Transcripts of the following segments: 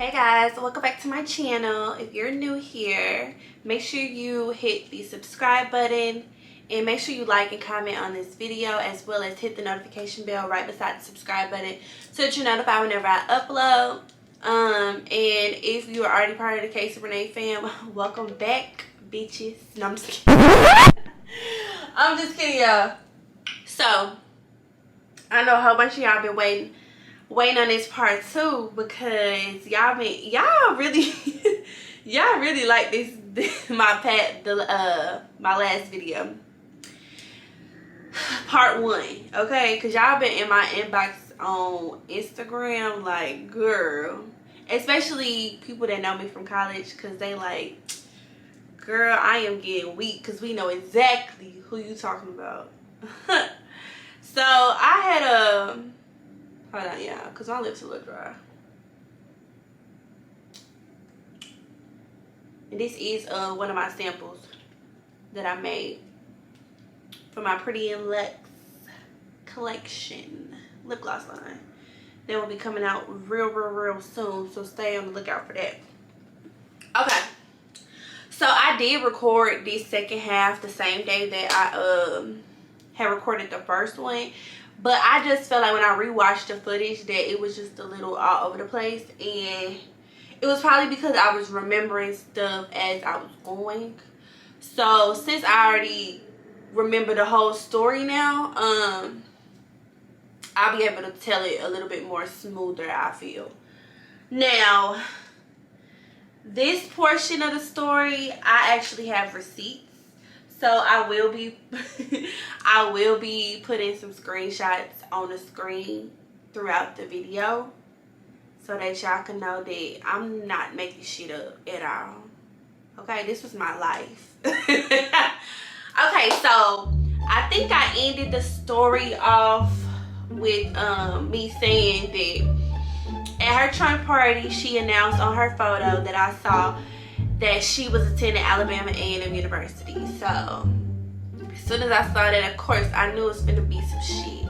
Hey guys, welcome back to my channel. If you're new here, make sure you hit the subscribe button and make sure you like and comment on this video, as well as hit the notification bell right beside the subscribe button so that you're notified whenever I upload. And if you are already part of the Casey Renee fam, welcome back, bitches. No, I'm just kidding. I'm just kidding, y'all. So I know a whole bunch of y'all been waiting on this part 2 because y'all really y'all really like this my last video, part 1, okay? Because y'all been in my inbox on Instagram like, girl, especially people that know me from college, because they like, girl, I am getting weak, because we know exactly who you talking about. So I had hold on, yeah, because my lips are a little dry. And this is one of my samples that I made for my Pretty and Luxe collection lip gloss line. That will be coming out real soon, so stay on the lookout for that. Okay, so I did record this second half the same day that I had recorded the first one. But I just felt like when I rewatched the footage that it was just a little all over the place. And it was probably because I was remembering stuff as I was going. So since I already remember the whole story now, I'll be able to tell it a little bit more smoother, I feel. Now, this portion of the story, I actually have receipts. So I will be putting some screenshots on the screen throughout the video so that y'all can know that I'm not making shit up at all. Okay, this was my life. Okay, so I think I ended the story off with me saying that at her trunk party, she announced on her photo that I saw that she was attending Alabama A&M University. So as soon as I saw that, of course, I knew it was gonna be some shit.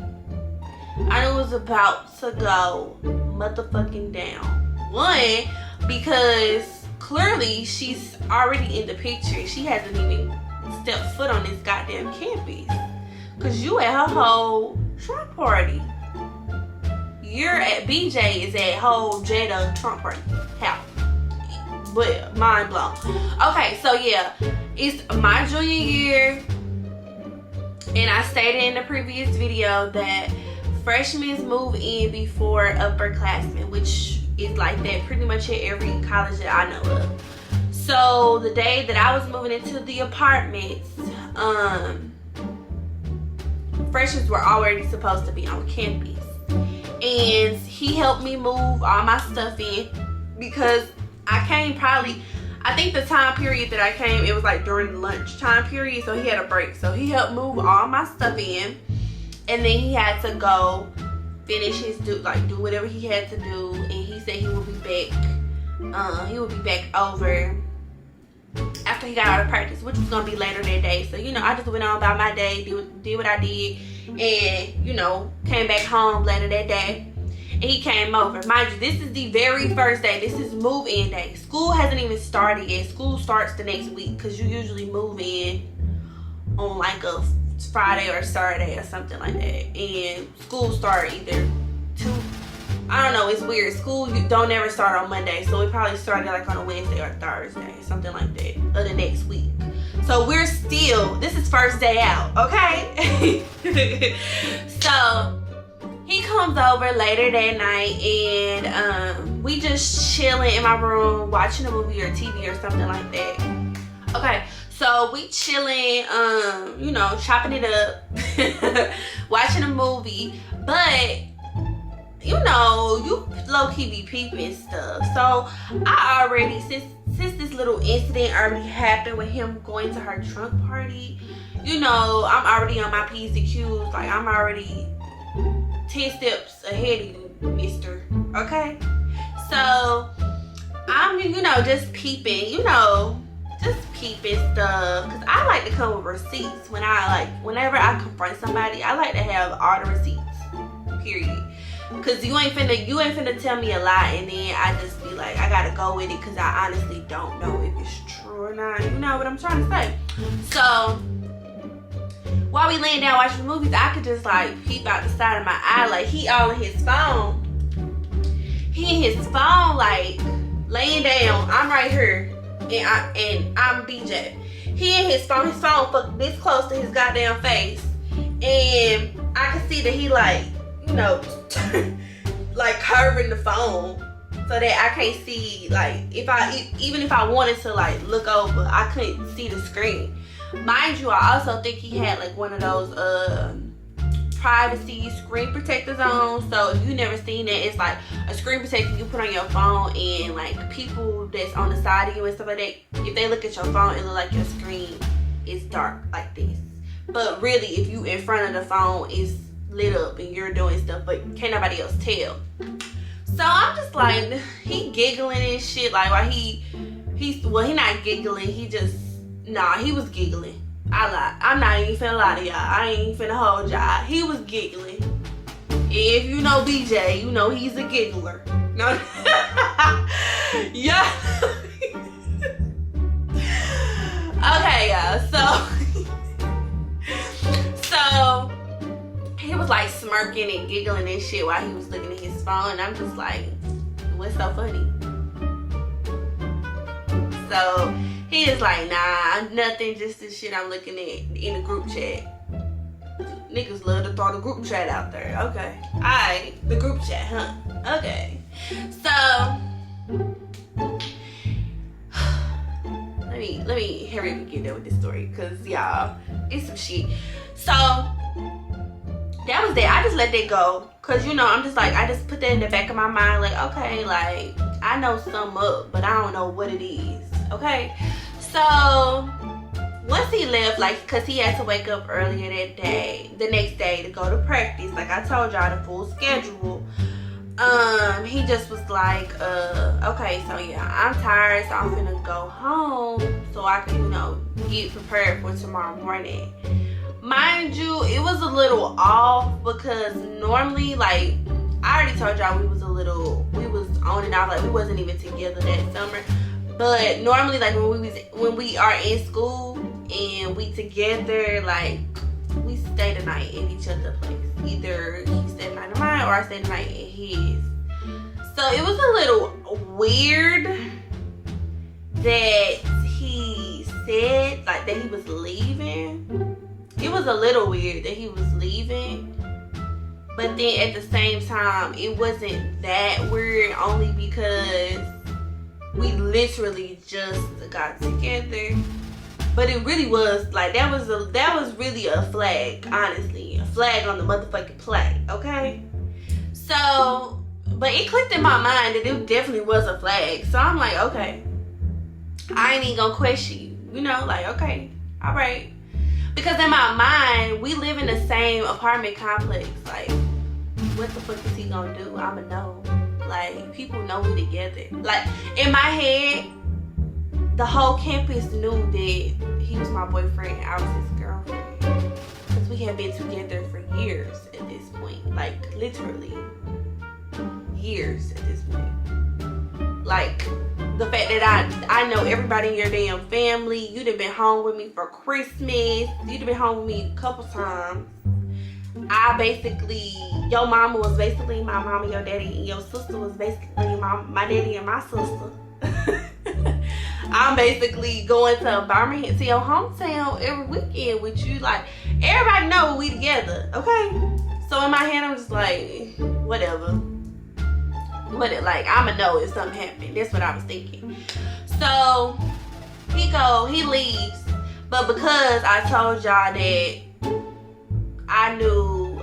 I knew it was about to go motherfucking down. One, because clearly she's already in the picture. She hasn't even stepped foot on this goddamn campus. Cause you at her whole trunk party. You're at BJ is at whole Jada trunk party house. But mind blown. Okay, so yeah, it's my junior year, and I stated in the previous video that freshmen move in before upperclassmen, which is like that pretty much at every college that I know of. So the day that I was moving into the apartments, freshmen were already supposed to be on campus, and he helped me move all my stuff in because I came I think the time period that I came, it was like during the lunch time period, so he had a break. So he helped move all my stuff in, and then he had to go finish his do whatever he had to do, and he said he would be back. He would be back over after he got out of practice, which was gonna be later that day. So I just went on about my day, did what I did, and came back home later that day. And he came over. Mind you, this is the very first day. This is move-in day. School hasn't even started yet. School starts the next week because you usually move in on like a Friday or Saturday or something like that. And school start either I don't know, it's weird. School don't ever start on Monday, so it probably started like on a Wednesday or Thursday, something like that, of the next week. So this is first day out, okay? So he comes over later that night, and we just chilling in my room watching a movie or TV or something like that. Okay, so we chilling, chopping it up, watching a movie, but you low-key be peeping stuff. So I already, since this little incident already happened with him going to her trunk party, I'm already on my P's and Q's. Like, I'm already 10 steps ahead of you, mister. Okay? So I'm, just peeping, just peeping stuff. Because I like to come with receipts. Whenever I confront somebody, I like to have all the receipts. Period. Cause you ain't finna tell me a lie and then I just be like, I gotta go with it because I honestly don't know if it's true or not. You know what I'm trying to say? So while we laying down watching movies, I could just like peep out the side of my eye, like he all in his phone. He in his phone, like laying down. I'm right here, and I'm BJ. He in his phone fucking this close to his goddamn face, and I can see that he like, you know, like curving the phone so that I can't see, like even if I wanted to like look over, I couldn't see the screen. Mind you, I also think he had like one of those privacy screen protectors on. So if you never seen it, it's like a screen protector you put on your phone, and like people that's on the side of you and stuff like that, if they look at your phone, it look like your screen is dark like this. But really, if you in front of the phone, it's lit up and you're doing stuff, but can't nobody else tell. So I'm just like, he giggling and shit, like while he not giggling, he was giggling. I lied. I'm not even finna lie to y'all. I ain't even finna hold y'all. He was giggling. If you know BJ, you know he's a giggler. No. Yeah. Okay, y'all. So he was like smirking and giggling and shit while he was looking at his phone. And I'm just like, what's so funny? So he is like, nah, nothing, just the shit I'm looking at in the group chat. Niggas love to throw the group chat out there. Okay. Alright, the group chat, huh? Okay. So let me hurry up and get there with this story, because y'all, it's some shit. So that was that. I just let that go, because you know, I'm just like, I just put that in the back of my mind, like, okay, like I know some up, but I don't know what it is. Okay, so once he left, like, cause he had to wake up earlier the next day to go to practice, like I told y'all, the full schedule. He just was like, okay, so yeah, I'm tired, so I'm gonna go home so I can, you know, get prepared for tomorrow morning. Mind you, it was a little off, because normally, like, I already told y'all we was on and off, like we wasn't even together that summer. But normally, like when we are in school and we together, like we stay the night in each other's place. Either he stayed the night in mine or I stayed the night in his. So it was a little weird that he said like that he was leaving. It was a little weird that he was leaving. But then at the same time, it wasn't that weird, only because we literally just got together. But it really was like, that was really a flag, honestly. A flag on the motherfucking play, okay? So, but it clicked in my mind that it definitely was a flag. So I'm like, okay, I ain't even gonna question you. You know, like, okay, all right. Because in my mind, we live in the same apartment complex. Like, what the fuck is he gonna do? I'ma know. Like, people know we together. Like, in my head, the whole campus knew that he was my boyfriend, I was his girlfriend. Because we had been together for years at this point. Like, literally years at this point. Like, the fact that I know everybody in your damn family. You'd have been home with me for Christmas. You'd have been home with me a couple times. Your mama was basically my mama, your daddy, and your sister was basically my daddy and my sister. I'm basically going to Birmingham, to your hometown every weekend with you. Like, everybody know we together, okay? So in my head, I'm just like, whatever. Like, I'ma know if something happened. That's what I was thinking. So he leaves. But because I told y'all that I knew,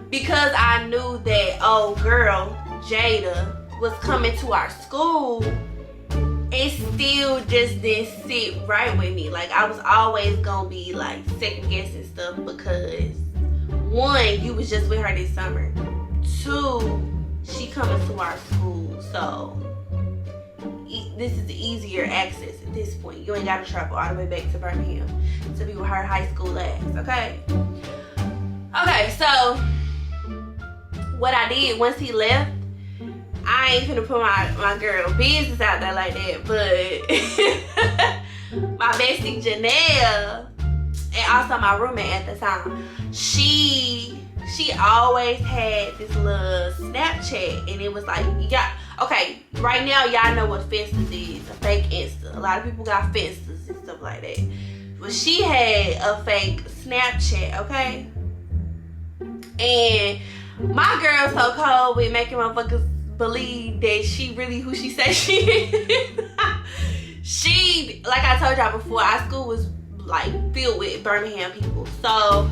because I knew that old girl, Jada, was coming to our school, it still just didn't sit right with me. Like, I was always gonna be like second guessing stuff, because one, you was just with her this summer. Two, she coming to our school, so this is easier access at this point. You ain't gotta travel all the way back to Birmingham to be with her high school ass, okay? Okay, so what I did once he left, I ain't finna put my girl business out there like that, but my bestie Janelle, and also my roommate at the time, she always had this little Snapchat, and it was like, okay, right now y'all know what Festus is, a fake Insta. A lot of people got Festus and stuff like that. But she had a fake Snapchat, okay? And my girl so cold with making motherfuckers believe that she really who she says she is. She, like I told y'all before, our school was like filled with Birmingham people. So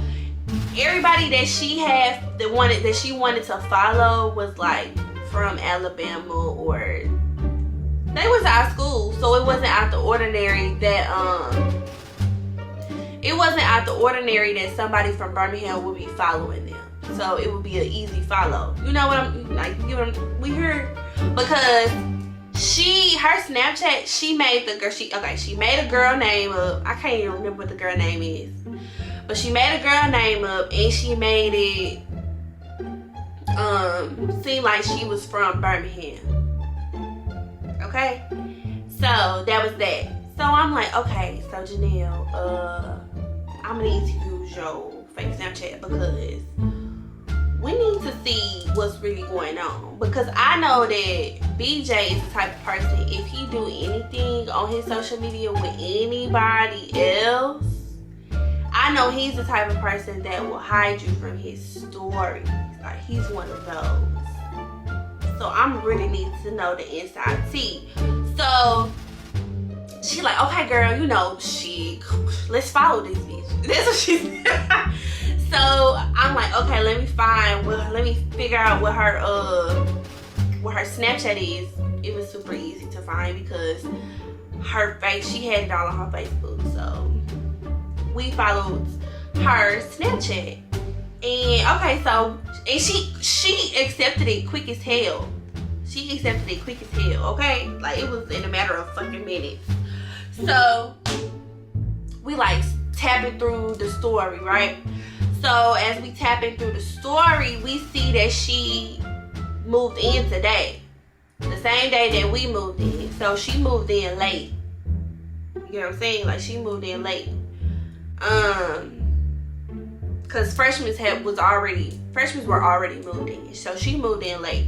everybody that she had that she wanted to follow was like from Alabama, or they was our school, so it wasn't out the ordinary that somebody from Birmingham would be following them. So it would be an easy follow. You know what I'm like? We heard, because her Snapchat, she made the girl. She made a girl name up. I can't even remember what the girl name is, but she made a girl name up, and she made it seem like she was from Birmingham. Okay, so that was that. So I'm like, okay, so Janelle, I'm gonna need to use your fake Snapchat because we need to see what's really going on. Because I know that BJ is the type of person, if he do anything on his social media with anybody else, I know he's the type of person that will hide you from his stories. Like, he's one of those. So I'm really need to know the inside tea. So she like, okay girl, you know, let's follow this bitch. That's what she said. So I'm like, okay, let me figure out what her Snapchat is. It was super easy to find because she had it all on her Facebook. So we followed her Snapchat. And okay, so, and she accepted it quick as hell. She accepted it quick as hell, okay? Like, it was in a matter of fucking minutes. So we like tapping through the story, right? So as we tapping through the story, we see that she moved in today, the same day that we moved in. So she moved in late. You know what I'm saying? Like, she moved in late. Cause freshmen were already moved in. So she moved in late.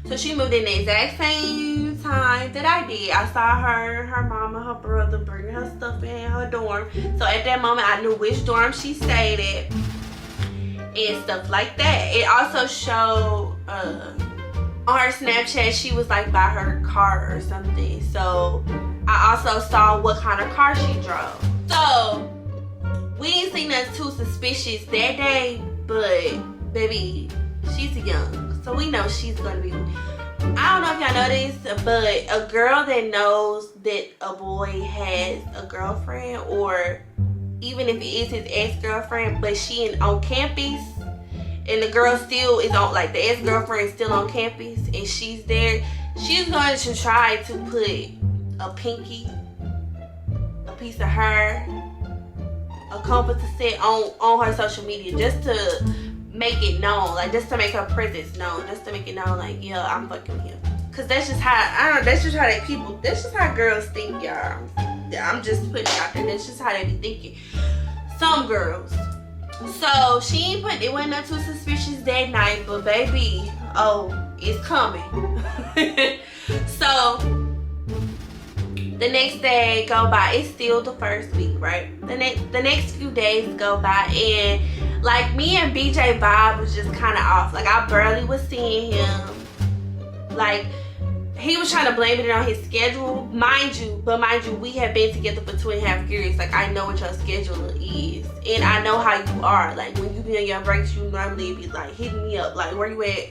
So she moved in the exact same time that I did. I saw her mama, her brother bringing her stuff in her dorm. So at that moment, I knew which dorm she stayed at and stuff like that. It also showed on her Snapchat, she was like by her car or something. So I also saw what kind of car she drove. So we didn't see nothing too suspicious that day, but baby, she's young, so we know she's gonna be. I don't know if y'all know this, but a girl that knows that a boy has a girlfriend, or even if it is his ex-girlfriend, but she on campus, and the girl still is on, like the ex-girlfriend is still on campus, and she's there, she's going to try to put a pinky, a piece of her, a compass set on her social media, just to make it known, like just to make her presence known, just to make it known, like, yeah, I'm fucking him. Cause that's just how that's just how girls think, y'all. I'm just putting it out there. That's just how they be thinking. Some girls. So it wasn't not too suspicious that night, but baby, oh, it's coming. So the next day go by. It's still the first week, right? The next few days go by, and like me and BJ vibe was just kind of off. Like, I barely was seeing him. Like, he was trying to blame it on his schedule, mind you, we have been together for 2.5 years. Like, I know what your schedule is, and I know how you are. Like, when you be on your breaks, you normally be like hitting me up, like, where you at?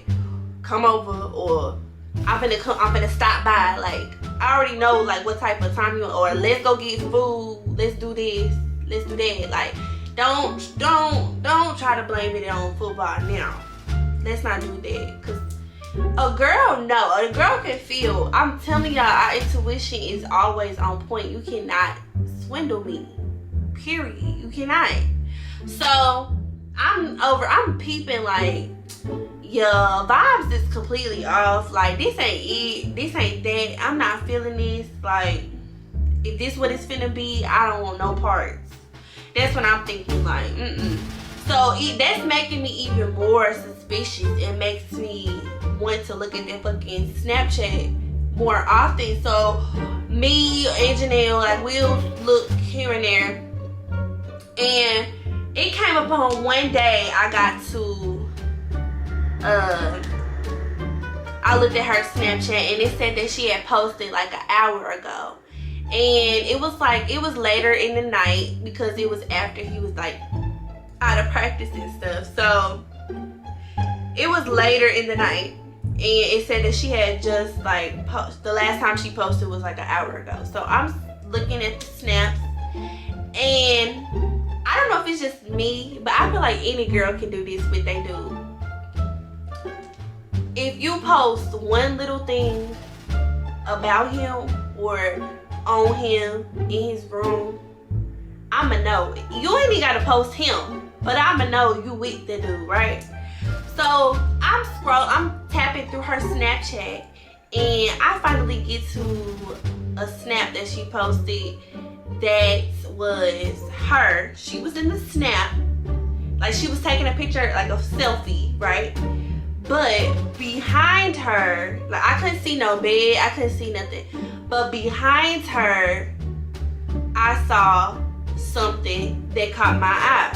Come over, or I'm finna stop by. Like, I already know like what type of time you, or let's go get food, let's do this, let's do that. Like, don't try to blame it on football now. Let's not do that, because a girl can feel. I'm telling y'all, our intuition is always on point. You cannot swindle me, period. You cannot. So I'm peeping like, yeah, vibes is completely off. Like, this ain't it. This ain't that. I'm not feeling this. Like, if this what it's finna be, I don't want no parts. That's when I'm thinking like, So that's making me even more suspicious. It makes me want to look at that fucking Snapchat more often. So me and Janelle, like, we'll look here and there. And it came upon one day I got to I looked at her Snapchat and it said that she had posted like an hour ago. And it was like, it was later in the night because it was after he was like out of practice and stuff. So it was later in the night. And it said that she had just like, the last time she posted was like an hour ago. So I'm looking at the snaps and I don't know if it's just me, but I feel like any girl can do this with they dude. If you post one little thing about him or on him in his room, I'ma know. You ain't even gotta post him, but I'ma know you with the dude, right? So I'm tapping through her Snapchat and I finally get to a snap that she posted that was her. She was in the snap, like she was taking a picture, like a selfie, right? But behind her, like I couldn't see no bed, I couldn't see nothing. But behind her, I saw something that caught my eye.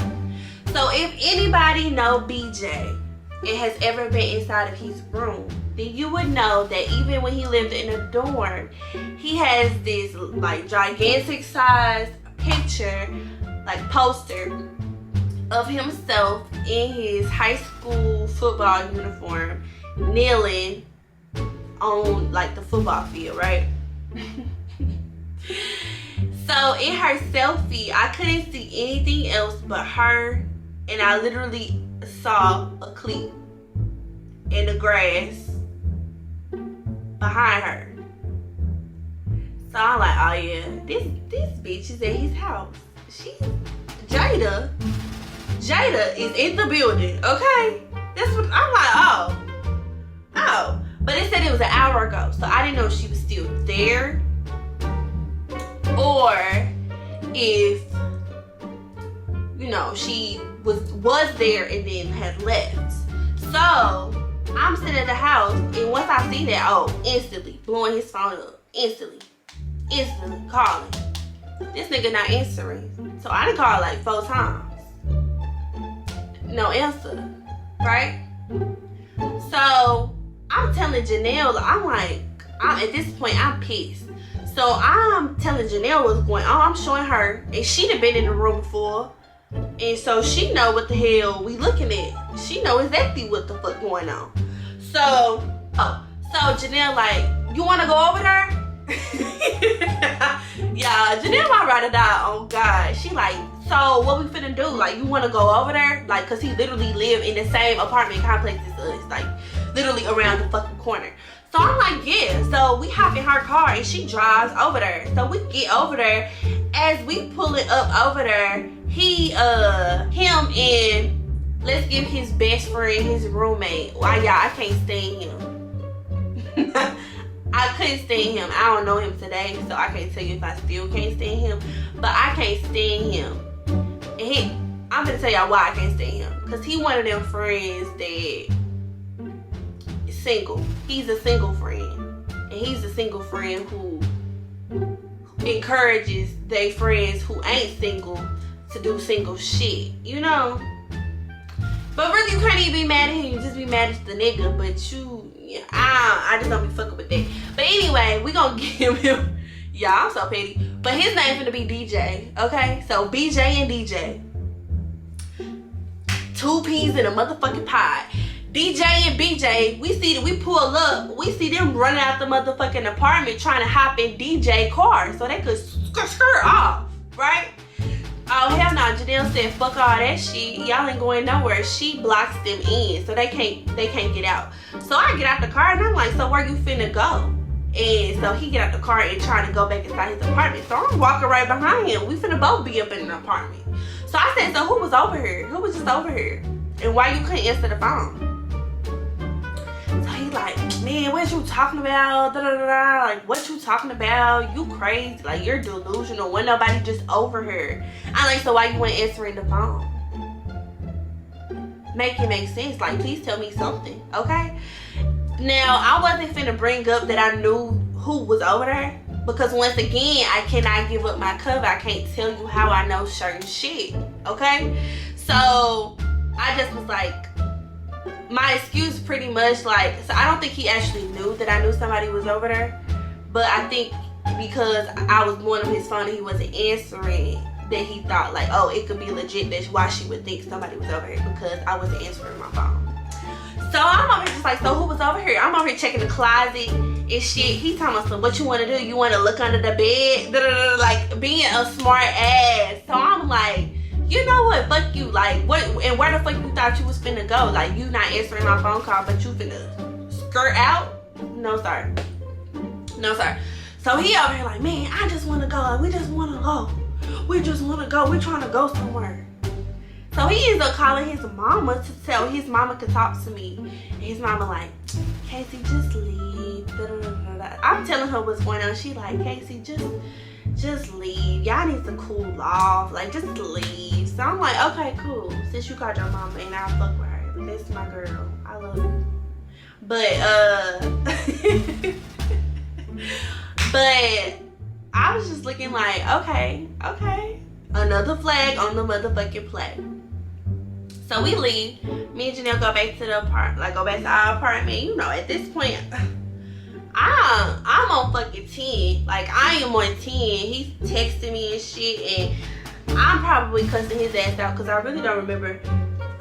So if anybody know BJ and has ever been inside of his room, then you would know that even when he lived in a dorm, he has this like gigantic size picture, like poster of himself in his high school football uniform, kneeling on like the football field, right? So in her selfie, I couldn't see anything else but her, and I literally saw a cleat in the grass behind her. So I'm like, oh yeah, this bitch is at his house. Jada is in the building, okay? That's what I'm like, oh. But it said it was an hour ago, so I didn't know if she was still there or if, you know, she was there and then had left. So I'm sitting at the house, and once I see that, instantly blowing his phone up, instantly calling. This nigga not answering, so I done called like 4 times. No answer, right? So I'm telling Janelle, at this point I'm pissed. So I'm telling Janelle what's going on. I'm showing her, and she'd have been in the room before, and so she know what the hell we looking at. She know exactly what the fuck going on. So Janelle like, you wanna go over there? Yeah, Janelle my ride or die, oh God. She like, so what we finna do? Like, you wanna go over there? Like, cause he literally live in the same apartment complex as us, like literally around the fucking corner. So I'm like, yeah. So we hop in her car and she drives over there. So we get over there. As we pull it up over there, him and let's give his best friend, his roommate. Why y'all, I can't stand him. I couldn't stand him. I don't know him today, so I can't tell you if I still can't stand him. But I can't stand him. And I'm gonna tell y'all why I can't stand him. Cause he one of them friends that is single. He's a single friend. And he's a single friend who encourages their friends who ain't single to do single shit, you know? But really, you can't even be mad at him. You just be mad at the nigga. But I just don't be fucking with that. But anyway, we gonna give him. Y'all, I'm so petty. But his name finna be DJ, okay? So BJ and DJ. 2 peas in a motherfucking pod. DJ and BJ, we pull up, we see them running out the motherfucking apartment trying to hop in DJ car so they could skirt off, right? Oh hell no, Janelle said fuck all that shit. Y'all ain't going nowhere. She blocks them in so they can't get out. So I get out the car and I'm like, so where you finna go? And so he get out the car and trying to go back inside his apartment. So I'm walking right behind him. We finna both be up in an apartment. So I said, so who was over here? Who was just over here? And why you couldn't answer the phone? So he like, man, what you talking about? Da, da, da, da. Like, what you talking about? You crazy. Like, you're delusional. When nobody just over here. I'm like, so why you weren't answering the phone? Make it make sense. Like, please tell me something, okay? Now, I wasn't finna bring up that I knew who was over there. Because once again, I cannot give up my cover. I can't tell you how I know certain shit, okay? So, I just was like, my excuse pretty much like, so I don't think he actually knew that I knew somebody was over there. But I think because I was blowing up his phone and he wasn't answering, that he thought like, oh, it could be legit. That's why she would think somebody was over here, because I wasn't answering my phone. So I'm over here just like, so who was over here? I'm over here checking the closet and shit. He talking about, so what you want to do? You want to look under the bed? Like being a smart ass. So I'm like, you know what? Fuck you. Like, what? And where the fuck you thought you was finna go? Like, you not answering my phone call, but you finna skirt out? No, sir. No, sir. So he over here like, man, I just want to go. We just want to go. We just want to go. We trying to go somewhere. So he ends up calling his mama to tell his mama could talk to me. And his mama like, Casey, just leave. Da, da, da, da, da. I'm telling her what's going on. She like, Casey, just leave. Y'all need to cool off. Like, just leave. So I'm like, okay, cool. Since you called your mama and I'll fuck with her. This is my girl. I love you. But, but I was just looking like, okay. Another flag on the motherfucking play. So we leave. Me and Janelle go back to the apartment. Like, go back to our apartment. You know, at this point, I'm on fucking 10. Like, I am on 10. He's texting me and shit, and I'm probably cussing his ass out because I really don't remember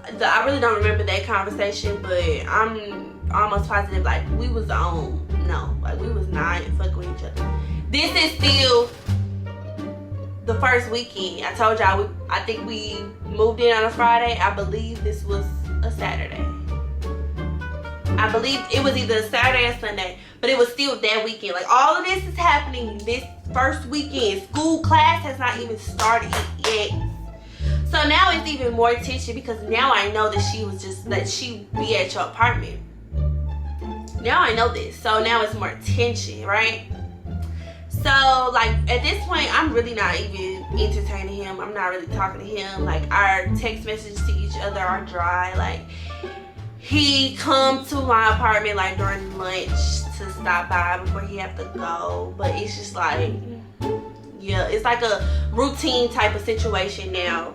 that conversation. But I'm almost positive like we was on. No, like we was not fucking with each other. This is still the first weekend. I told y'all, I think we moved in on a Friday. I believe this was a Saturday. I believe it was either Saturday or Sunday, but it was still that weekend. Like, all of this is happening this first weekend. School class has not even started yet. So now it's even more tension because now I know that she be at your apartment. Now I know this. So now it's more tension, right? So, like, at this point, I'm really not even entertaining him. I'm not really talking to him. Like, our text messages to each other are dry. Like, he come to my apartment, like, during lunch to stop by before he have to go. But it's just like, yeah, it's like a routine type of situation now.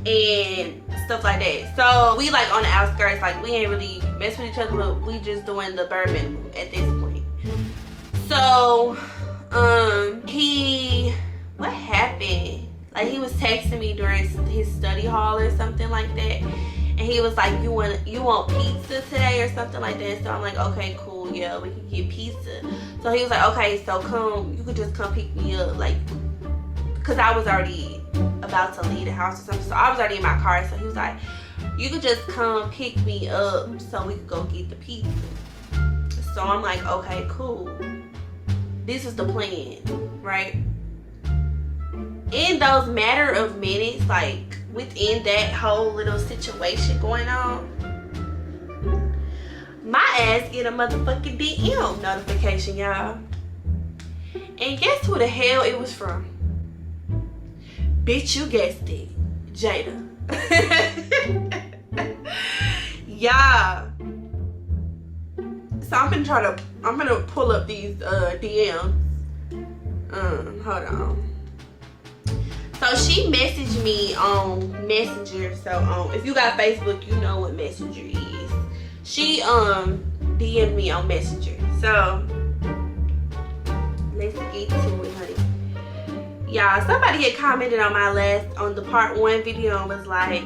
And stuff like that. So, we, like, on the outskirts. Like, we ain't really mess with each other, but we just doing the bare minimum at this point. So, what happened? Like, he was texting me during his study hall or something like that, and he was like, you want pizza today or something like that. So I'm like, okay, cool, yeah, we can get pizza. So he was like, okay, so you could just come pick me up, like, because I was already about to leave the house or something, so I was already in my car. So he was like, you could just come pick me up so we could go get the pizza. So I'm like, okay, cool. This is the plan, right? In those matter of minutes, like within that whole little situation going on, my ass get a motherfucking DM notification, y'all. And guess who the hell it was from? Bitch, you guessed it, Jada. Yeah. So I'm gonna pull up these DMs. Hold on. So she messaged me on Messenger. So if you got Facebook, you know what Messenger is. She DM'd me on Messenger. So let's get to it, honey. Y'all, somebody had commented on on the part 1 video and was like,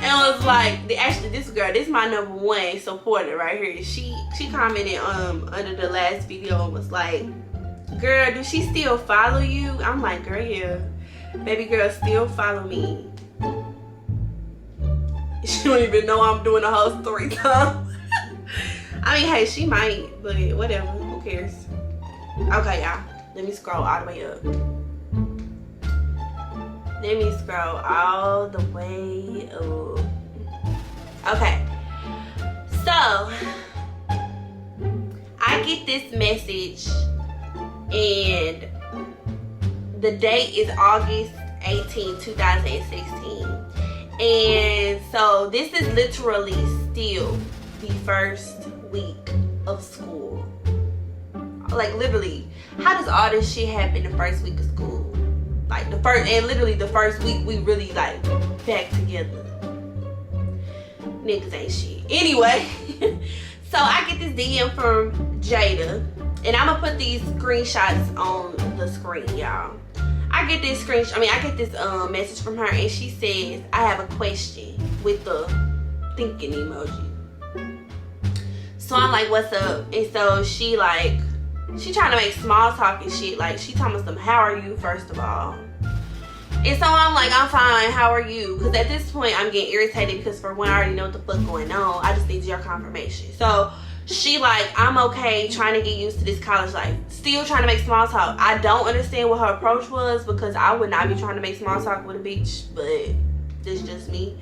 and was like, actually this girl, this is my #1 supporter right here. She commented under the last video and was like, girl, do she still follow you? I'm like, girl, yeah. Baby girl still follow me. She don't even know I'm doing the whole Storytime. I mean, hey, she might, but whatever, who cares? Okay, y'all, let me scroll all the way up. Let me scroll all the way up. Okay. So, I get this message and the date is August 18, 2016. And so this is literally still the first week of school. Like literally, how does all this shit happen the first week of school? Like literally the first week we really like back together. Niggas ain't shit. Anyway, so I get this DM from Jada, and I'm gonna put these screenshots on the screen, y'all. I get this message from her, and she says, I have a question with the thinking emoji. So I'm like, what's up? And so she trying to make small talk and shit. Like, she telling me how are you, first of all? And so I'm like, I'm fine, how are you? Because at this point, I'm getting irritated because for one, I already know what the fuck going on. I just need your confirmation. So she like, I'm okay, trying to get used to this college life. Still trying to make small talk. I don't understand what her approach was because I would not be trying to make small talk with a bitch, but this is just me.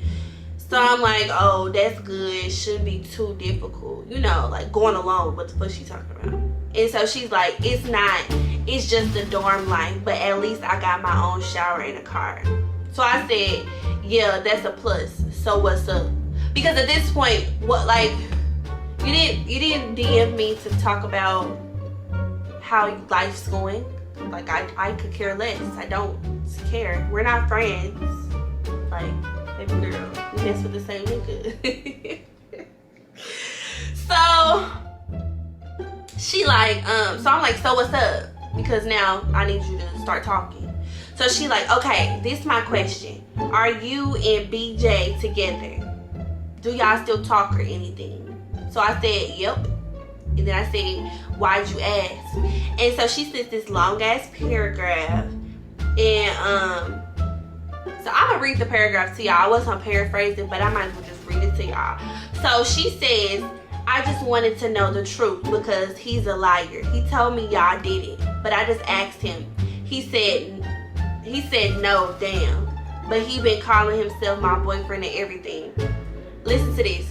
So I'm like, oh, that's good. Shouldn't be too difficult. You know, like going along with what the fuck she talking about. And so she's like, it's not. It's just the dorm life, but at least I got my own shower and a car. So I said, yeah, that's a plus. So what's up? Because at this point, what, like, you didn't DM me to talk about how life's going. Like, I could care less. I don't care. We're not friends. Like, baby girl, we mess with the same nigga. So she like, so I'm like, so what's up? Because now I need you to start talking. So she like, okay, this is my question. Are you and BJ together? Do y'all still talk or anything? So I said, yep. And then I said, why'd you ask? And so she sent this long ass paragraph. And so I'm gonna read the paragraph to y'all. I wasn't gonna paraphrase it, but I might as well just read it to y'all. So she says, I just wanted to know the truth because he's a liar. He told me y'all did it, but I just asked him. He said no, damn. But he been calling himself my boyfriend and everything. Listen to this.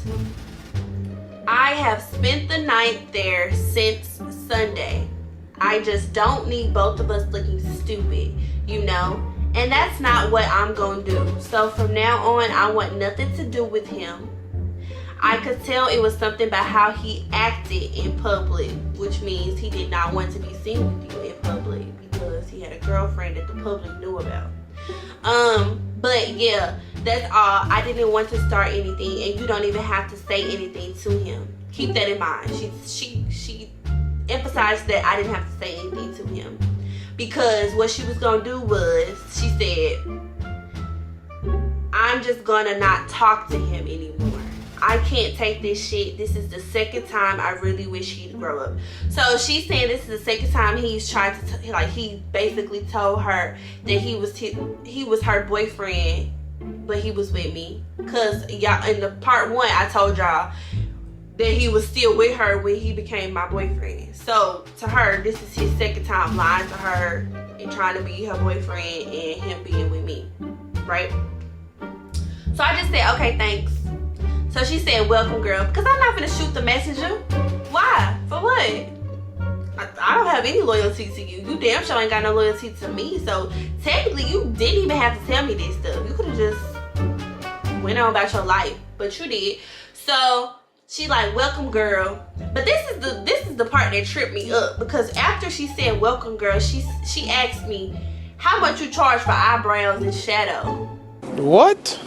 I have spent the night there since Sunday. I just don't need both of us looking stupid, you know? And that's not what I'm gonna do. So from now on, I want nothing to do with him. I could tell it was something about how he acted in public, which means he did not want to be seen with you in public because he had a girlfriend that the public knew about. But yeah, that's all. I didn't want to start anything, and you don't even have to say anything to him. Keep that in mind. She emphasized that I didn't have to say anything to him because what she was gonna do was, she said, I'm just gonna not talk to him anymore. I can't take this shit. This is the second time. I really wish he'd grow up. So she's saying this is the second time he's tried to, he basically told her that he was her boyfriend, but he was with me. Cause y'all, in the part one, I told y'all that he was still with her when he became my boyfriend. So to her, this is his second time lying to her and trying to be her boyfriend and him being with me, right? So I just said, okay, thanks. So she said, welcome, girl, because I'm not gonna shoot the messenger. Why? For what? I don't have any loyalty to you. You damn sure ain't got no loyalty to me. So technically, you didn't even have to tell me this stuff. You could have just went on about your life, but you did. So she like, welcome, girl. But this is the part that tripped me up, because after she said welcome, girl, she asked me how much you charge for eyebrows and shadow. What?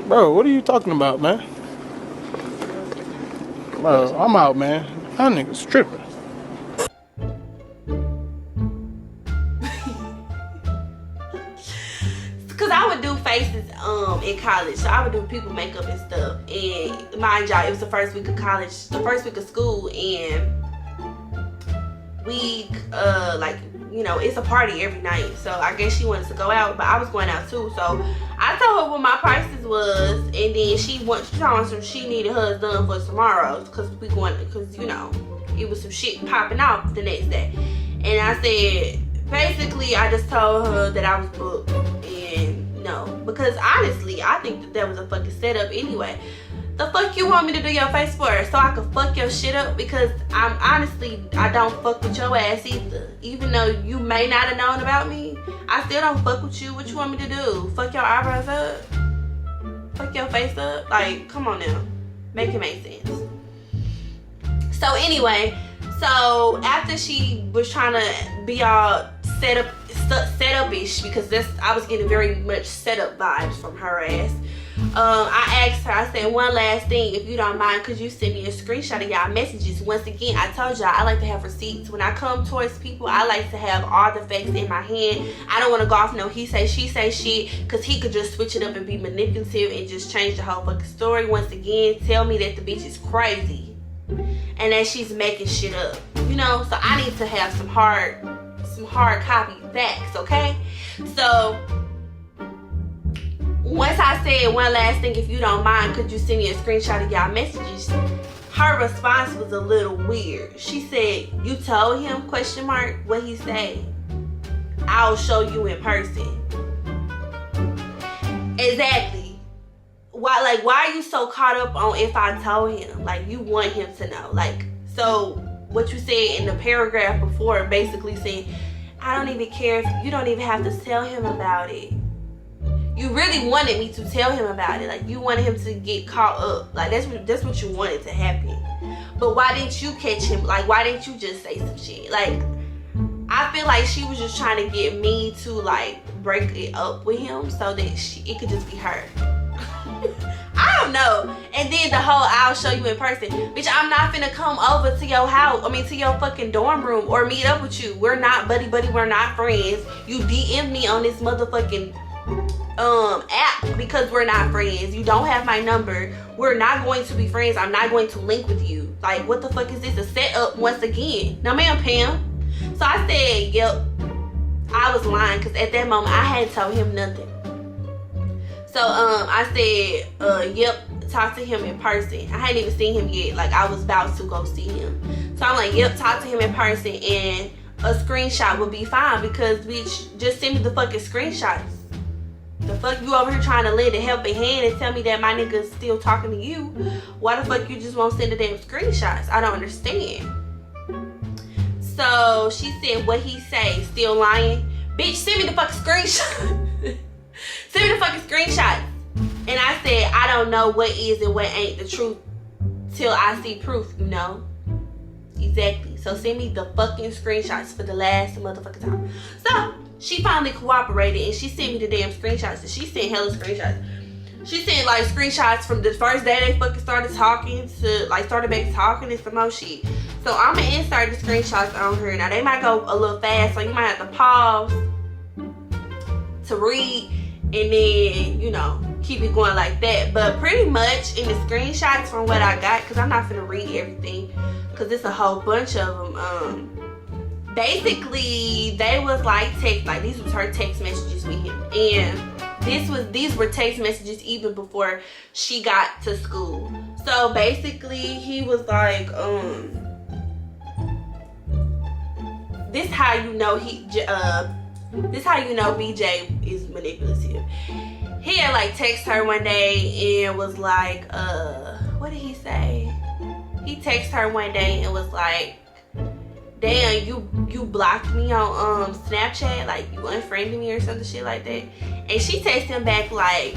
Bro, what are you talking about, man? Bro, I'm out, man. That nigga's tripping. Cause I would do faces in college, so I would do people makeup and stuff. And mind y'all, it was the first week of college, the first week of school, and we like, you know, it's a party every night. So I guess she wanted to go out, but I was going out too. So I told her what my prices was, and then she told me she needed hers done for tomorrow, cause you know, it was some shit popping off the next day. And I said, basically, I just told her that I was booked, and no, because honestly, I think that was a fucking setup anyway. The fuck you want me to do your face for? So I could fuck your shit up? Because I don't fuck with your ass either. Even though you may not have known about me, I still don't fuck with you. What you want me to do? Fuck your eyebrows up? Fuck your face up? Like, come on now. Make it make sense. So anyway, so after she was trying to be all setup-ish, because I was getting very much setup vibes from her ass. I asked her, I said, one last thing, if you don't mind, could you send me a screenshot of y'all messages? Once again, I told y'all I like to have receipts. When I come towards people, I like to have all the facts in my hand. I don't want to go off no he say, she say shit, because he could just switch it up and be manipulative and just change the whole fucking story. Once again, tell me that the bitch is crazy and that she's making shit up, you know? So I need to have some hard copy facts, okay? So once I said, one last thing, if you don't mind, could you send me a screenshot of y'all messages? Her response was a little weird. She said, you told him, ? What he say? I'll show you in person. Exactly. Why are you so caught up on if I told him? Like, you want him to know. Like, so what you said in the paragraph before basically saying, I don't even care if you don't even have to tell him about it. You really wanted me to tell him about it. Like, you wanted him to get caught up. Like, that's what you wanted to happen. But why didn't you catch him? Like, why didn't you just say some shit? Like, I feel like she was just trying to get me to, like, break it up with him so that it could just be her. I don't know. And then the whole I'll show you in person. Bitch, I'm not finna come over to your house. To your fucking dorm room or meet up with you. We're not buddy. We're not friends. You DM me on this motherfucking app because we're not friends. You don't have my number. We're not going to be friends. I'm not going to link with you. Like, what the fuck is this? A setup once again. Now, ma'am, Pam. So I said, yep. I was lying because at that moment I hadn't told him nothing. So I said, yep, talk to him in person. I hadn't even seen him yet. Like, I was about to go see him. So I'm like, yep, talk to him in person, and a screenshot would be fine because, bitch, just send me the fucking screenshots. The fuck you over here trying to lend a helping hand and tell me that my nigga's still talking to you? Why the fuck you just won't send the damn screenshots? I don't understand. So she said, what he say? Still lying? Bitch, send me the fucking screenshot. Send me the fucking screenshots. And I said, I don't know what is and what ain't the truth till I see proof, you know? Exactly. So send me the fucking screenshots for the last motherfucking time. So she finally cooperated and she sent me the damn screenshots. And she sent hella screenshots. She sent like screenshots from the first day they fucking started talking to like started back talking and some more shit. So I'm gonna insert the screenshots on her. Now they might go a little fast, so you might have to pause to read and then, you know, keep it going like that. But pretty much in the screenshots from what I got, because I'm not gonna read everything because it's a whole bunch of them. Basically they was like text, like these was her text messages with him, and these were text messages even before she got to school. So basically he was like, this how you know this how you know BJ is manipulative. He had like text her one day and was like, what did he say? He texted her one day and was like, damn, you blocked me on Snapchat, like you unfriended me or something shit like that. And she texted him back like,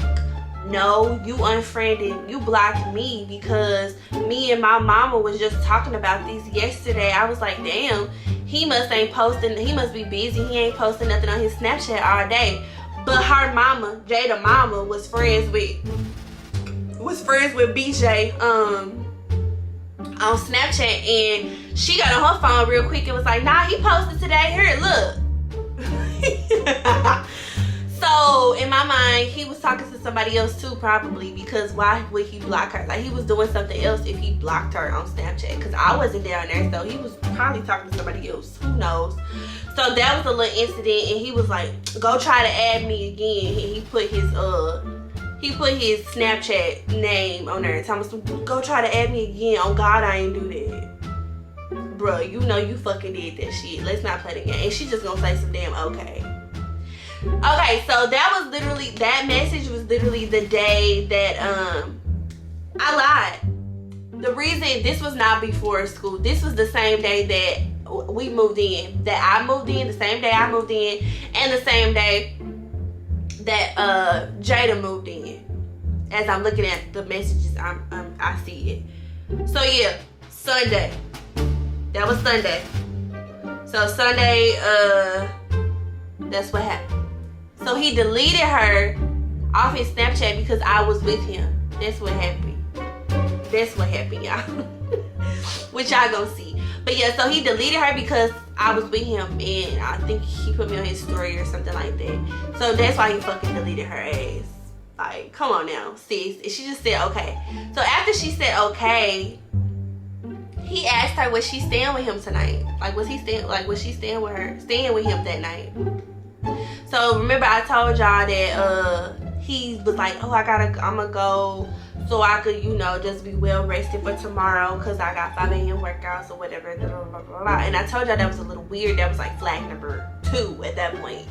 no, you unfriended, you blocked me because me and my mama was just talking about these yesterday. I was like, damn, he must ain't posting, he must be busy, he ain't posting nothing on his Snapchat all day. But her mama, Jada mama, was friends with BJ on Snapchat, and she got on her phone real quick and was like, nah, he posted today, here, look. So in my mind, he was talking to somebody else too, probably, because why would he block her? Like, he was doing something else if he blocked her on Snapchat, because I wasn't down there, so he was probably talking to somebody else, who knows. So that was a little incident, and he was like, go try to add me again. And he put his Snapchat name on there and told me, go try to add me again. Oh God, I ain't do that. bruh, you know you fucking did that shit. Let's not play the game. And she just gonna say some damn okay. Okay, so that message was literally the day that I lied. The reason, this was not before school. This was the same day that we moved in. That I moved in, the same day I moved in, and the same day that Jada moved in. As I'm looking at the messages, I see it. So yeah, Sunday. That was Sunday. So Sunday, that's what happened. So he deleted her off his Snapchat because I was with him. That's what happened. That's what happened, y'all. Which y'all gonna see. But yeah, so he deleted her because I was with him, and I think he put me on his story or something like that. So that's why he fucking deleted her ass. Like, come on now, sis. And she just said okay. So after she said okay, he asked her, was she staying with him tonight? Like, was she staying with him that night? So remember I told y'all that he was like, oh, I'm gonna go so I could, you know, just be well rested for tomorrow because I got 5 a.m. workouts or whatever. Blah, blah, blah, blah. And I told y'all that was a little weird. That was like flag number 2 at that point.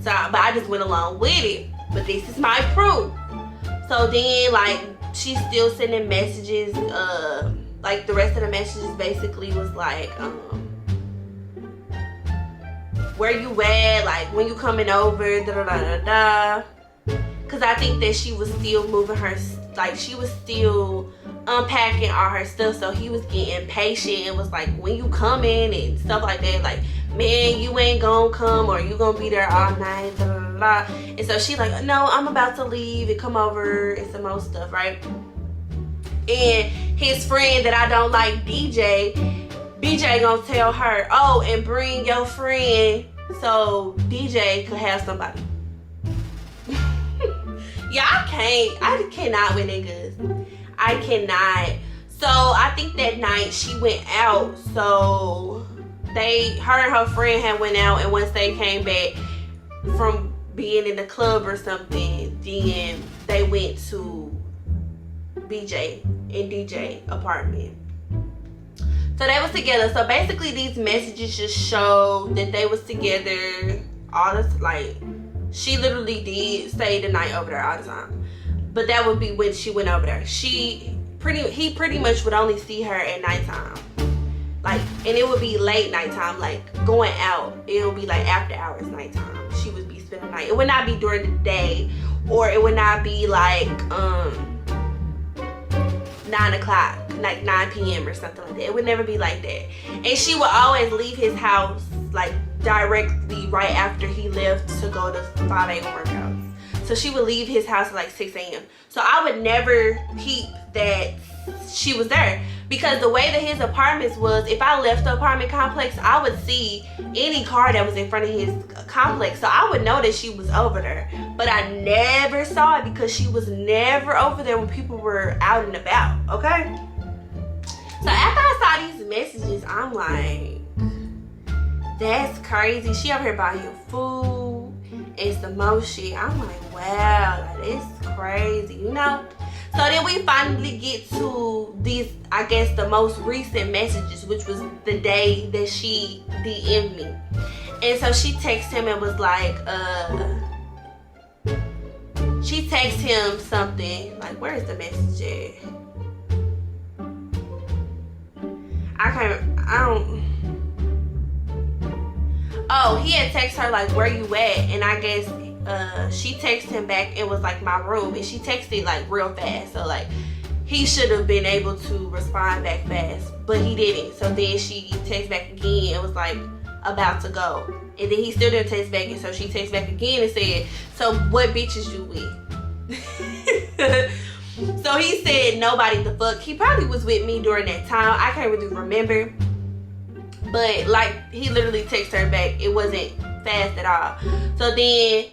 So, but I just went along with it. But this is my proof. So then, like, she's still sending messages. Like, the rest of the messages basically was like, where you at? Like, when you coming over? Da da da da da. Because I think that she was still moving her, like, she was still unpacking all her stuff. So he was getting impatient and was like, when you coming? And stuff like that. Like, man, you ain't gonna come, or you gonna be there all night. Da, da, da, da. And so she like, no, I'm about to leave and come over and some more stuff, right? And his friend that I don't like, BJ gonna tell her, oh, and bring your friend so DJ could have somebody. Yeah, I cannot with niggas. I cannot. So I think that night she went out. So her and her friend had went out, and once they came back from being in the club or something, then they went to BJ and DJ apartment. So they was together. So basically these messages just show that they was together all this, like, she literally did stay the night over there all the time. But that would be when she went over there. He pretty much would only see her at nighttime. Like, and it would be late nighttime, like going out. It would be like after hours nighttime. She would be spending the night. It would not be during the day, or it would not be like 9 o'clock, like 9 p.m. or something like that. It would never be like that. And she would always leave his house like directly right after he left to go to 5 a.m. workouts. So she would leave his house at like 6 a.m. So I would never peep that she was there, because the way that his apartments was, if I left the apartment complex, I would see any car that was in front of his complex. So I would know that she was over there. But I never saw it because she was never over there when people were out and about, okay? So after I saw these messages, I'm like, that's crazy. She over here buying you food and some more shit. I'm like, wow, like, it's crazy, you know? So then we finally get to these, I guess, the most recent messages, which was the day that she DM'd me. And so she texted him and was like, she texted him something, like, where is the message at? Oh, he had texted her like, where you at? And I guess she texted him back and was like, my room. And she texted like real fast, so like he should have been able to respond back fast, but he didn't. So then she texted back again and was like, about to go. And then he still didn't text back, and so she texted back again and said, so what bitches you with? So he said, nobody the fuck. He probably was with me during that time. I can't really remember. But like, he literally texted her back. It wasn't fast at all. So then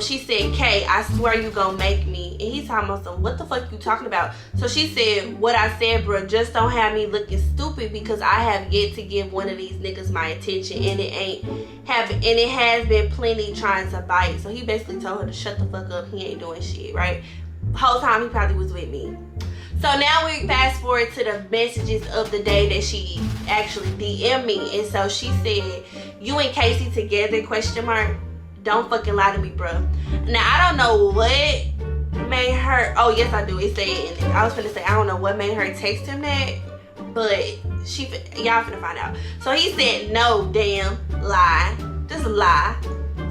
she said, Kay, I swear you gonna make me. And he's talking about some, what the fuck you talking about? So she said, what I said, bro, just don't have me looking stupid, because I have yet to give one of these niggas my attention, and it has been plenty trying to bite. So he basically told her to shut the fuck up. He ain't doing shit, right? The whole time he probably was with me. So now we fast forward to the messages of the day that she actually DM'd me. And so she said, "You and Casey together, question mark? Don't fucking lie to me, bro." Now, I don't know what made her, oh yes I do, it said in it. I was finna say, I don't know what made her text him that, but y'all finna find out. So he said, "No, damn, lie. Just a lie."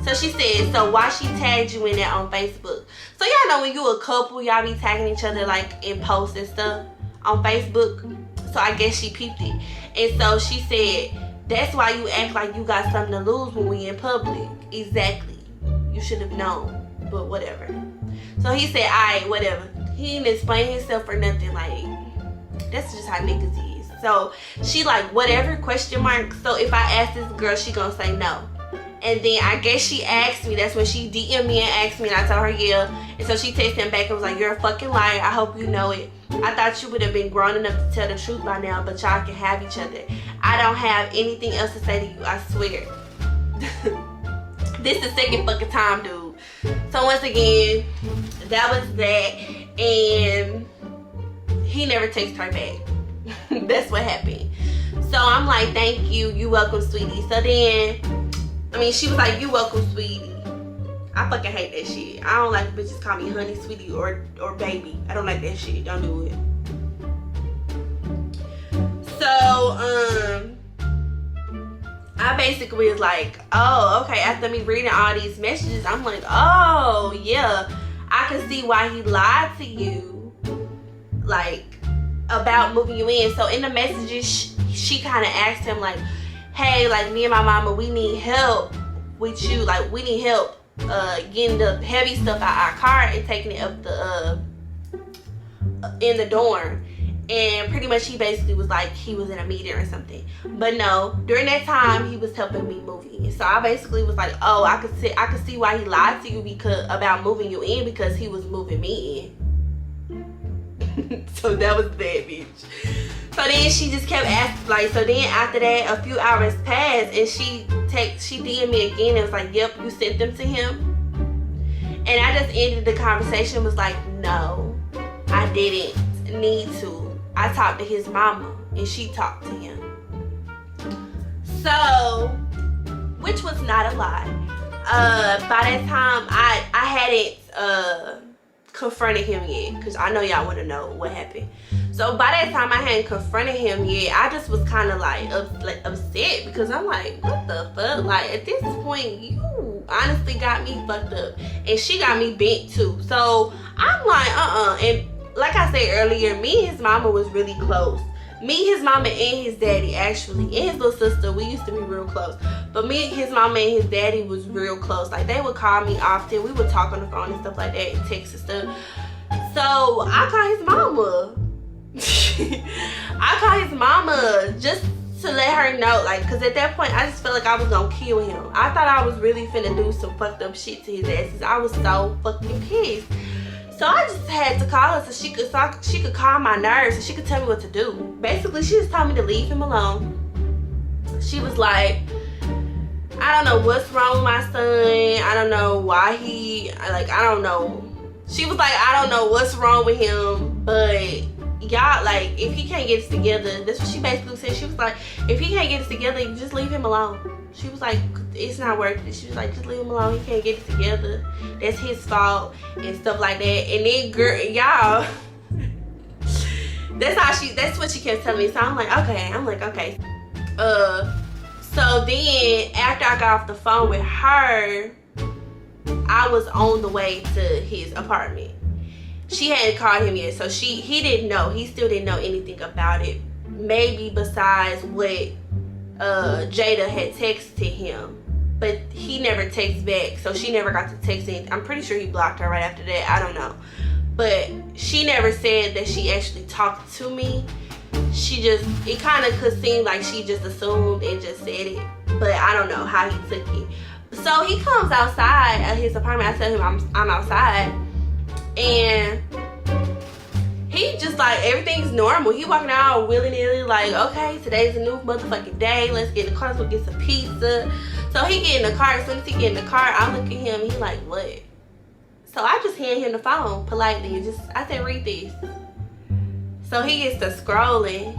So she said, "So why she tagged you in that on Facebook?" So y'all know when you a couple, y'all be tagging each other like in posts and stuff on Facebook. So I guess she peeped it. And so she said, "That's why you act like you got something to lose when we in public." Exactly. You should have known, but whatever. So he said, "Alright, whatever." He didn't explain himself or nothing. Like, that's just how niggas is. So she like, "Whatever, question mark. So if I ask this girl, she gonna say no." And then I guess she asked me, that's when she DM'd me and asked me, and I told her yeah. And so she texted him back and was like, "You're a fucking liar. I hope you know it. I thought you would have been grown enough to tell the truth by now, but y'all can have each other. I don't have anything else to say to you, I swear." This is the second fucking time, dude. So once again, that was that. And he never texted her back. That's what happened. So I'm like, "Thank you. You welcome, sweetie." So then, I mean, she was like, "You welcome, sweetie." I fucking hate that shit. I don't like bitches call me honey, sweetie, or baby. I don't like that shit. Don't do it. So, I basically was like, oh, okay. After me reading all these messages, I'm like, oh, yeah. I can see why he lied to you, like, about moving you in. So in the messages, she kind of asked him, like, "Hey, like, me and my mama, we need help with you. Like, we need help getting the heavy stuff out our car and taking it up the in the dorm." And pretty much he basically was like he was in a meeting or something. But no, during that time he was helping me move in. So I basically was like, oh, I could see why he lied to you about moving you in, because he was moving me in. So that was that, bitch. So then she just kept asking, like, so then after that, a few hours passed, and she DM'd me again and was like, "Yep, you sent them to him." And I just ended the conversation, was like, "No, I didn't need to. I talked to his mama, and she talked to him." So, which was not a lie. By that time, I hadn't confronted him yet, because I know y'all want to know what happened. So by that time I hadn't confronted him yet. I just was kind of like upset, because I'm like, what the fuck? Like, at this point, you honestly got me fucked up, and she got me bent too. So I'm like, and like I said earlier, me and his mama was really close. Me, his mama, and his daddy, actually, and his little sister, we used to be real close. But me, his mama, and his daddy was real close. Like, they would call me often. We would talk on the phone and stuff like that, and text and stuff. So I called his mama. I called his mama just to let her know, like, because at that point I just felt like I was gonna kill him. I thought I was really finna do some fucked up shit to his asses. I was so fucking pissed. So I just had to call her so she could calm my nerves, and she could tell me what to do. Basically, she just told me to leave him alone. She was like, "I don't know what's wrong with my son. I don't know why I don't know." She was like, "I don't know what's wrong with him, but y'all, like, if he can't get it together," that's what she basically said. She was like, "If he can't get it together, you just leave him alone." She was like, "It's not worth it." She was like, "Just leave him alone. He can't get it together. That's his fault," and stuff like that. And then, girl, y'all, that's what she kept telling me. So I'm like, okay. So then after I got off the phone with her, I was on the way to his apartment. She hadn't called him yet, so he didn't know. He still didn't know anything about it. Maybe besides what Jada had texted him, but he never texted back, so she never got to text anything. I'm pretty sure he blocked her right after that. I don't know, but she never said that she actually talked to me. It kind of could seem like she just assumed and just said it, but I don't know how he took it. So he comes outside of his apartment. I tell him I'm outside, and he just like, everything's normal. He walking out willy-nilly like, okay, today's a new motherfucking day. Let's get in the car, let's go get some pizza. So he get in the car. As soon as he get in the car, I look at him, he like, what? So I just hand him the phone politely and I said, read this. So he gets to scrolling,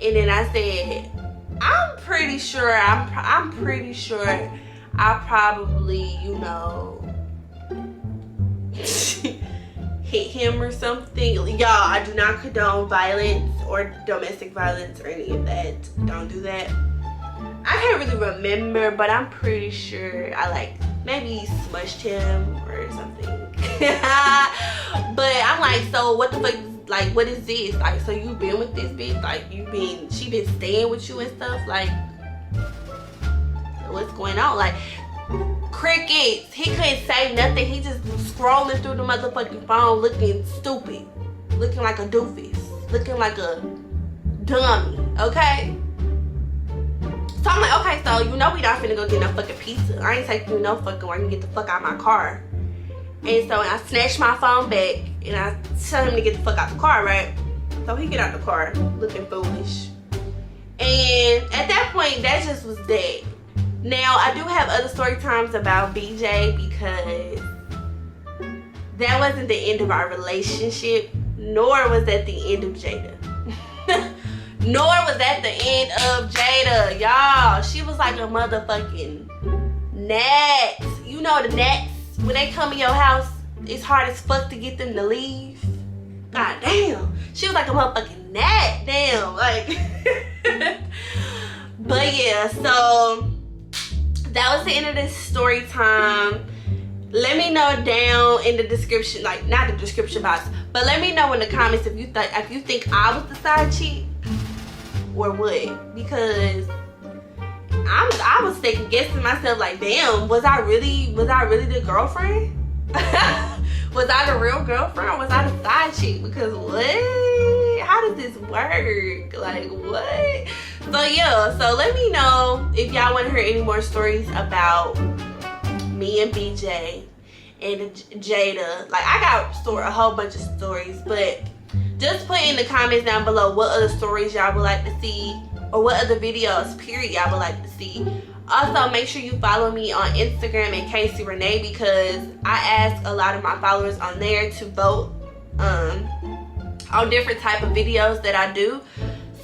and then I said, I'm pretty sure I probably, you know, hit him or something. Y'all, I do not condone violence or domestic violence or any of that. Don't do that. I can't really remember, but I'm pretty sure I like maybe smushed him or something. But I'm like, so what the fuck, like, what is this? Like, so you been with this bitch? Like, she been staying with you and stuff? Like, what's going on? Like, crickets. He couldn't say nothing. He just scrolling through the motherfucking phone looking stupid. Looking like a doofus. Looking like a dummy. Okay? So I'm like, okay, so you know we not finna go get no fucking pizza. I ain't taking you no fucking where you get the fuck out of my car. And so I snatched my phone back and I tell him to get the fuck out the car, right? So he get out the car looking foolish. And at that point, that just was dead. Now, I do have other story times about BJ because that wasn't the end of our relationship, nor was that the end of Jada. Nor was that the end of Jada, y'all. She was like a motherfucking gnat. You know the gnats, when they come in your house, it's hard as fuck to get them to leave. God damn. She was like a motherfucking gnat. Damn. Like. But yeah, so that was the end of this story time. Let me know down in the description, like not the description box, but let me know in the comments if you think I was the side chick or what, because I was second guessing myself, like, damn, was I really the girlfriend? Was I the real girlfriend or was I the side chick? Because what? How does this work? Like, what? So yeah, so let me know if y'all want to hear any more stories about me and BJ and Jada. Like, I got a whole bunch of stories, but just put in the comments down below what other stories y'all would like to see, or what other videos period y'all would like to see. Also, make sure you follow me on Instagram at Casey Renee, because I ask a lot of my followers on there to vote on different type of videos that I do.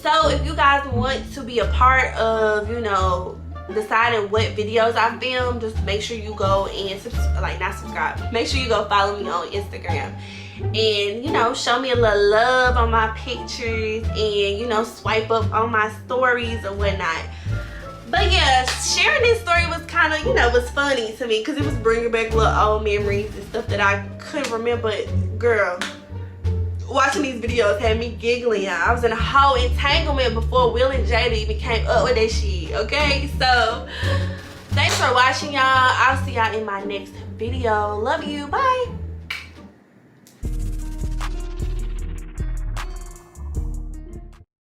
So if you guys want to be a part of, you know, deciding what videos I film, just make sure you go and make sure you go follow me on Instagram, and you know, show me a little love on my pictures, and you know, swipe up on my stories or whatnot. But yeah, sharing this story was kind of, you know, was funny to me because it was bringing back little old memories and stuff that I couldn't remember. Girl, watching these videos had me giggling. I was in a whole entanglement before Will and Jada even came up with that shit. Okay, so thanks for watching, y'all. I'll see y'all in my next video. Love you. Bye.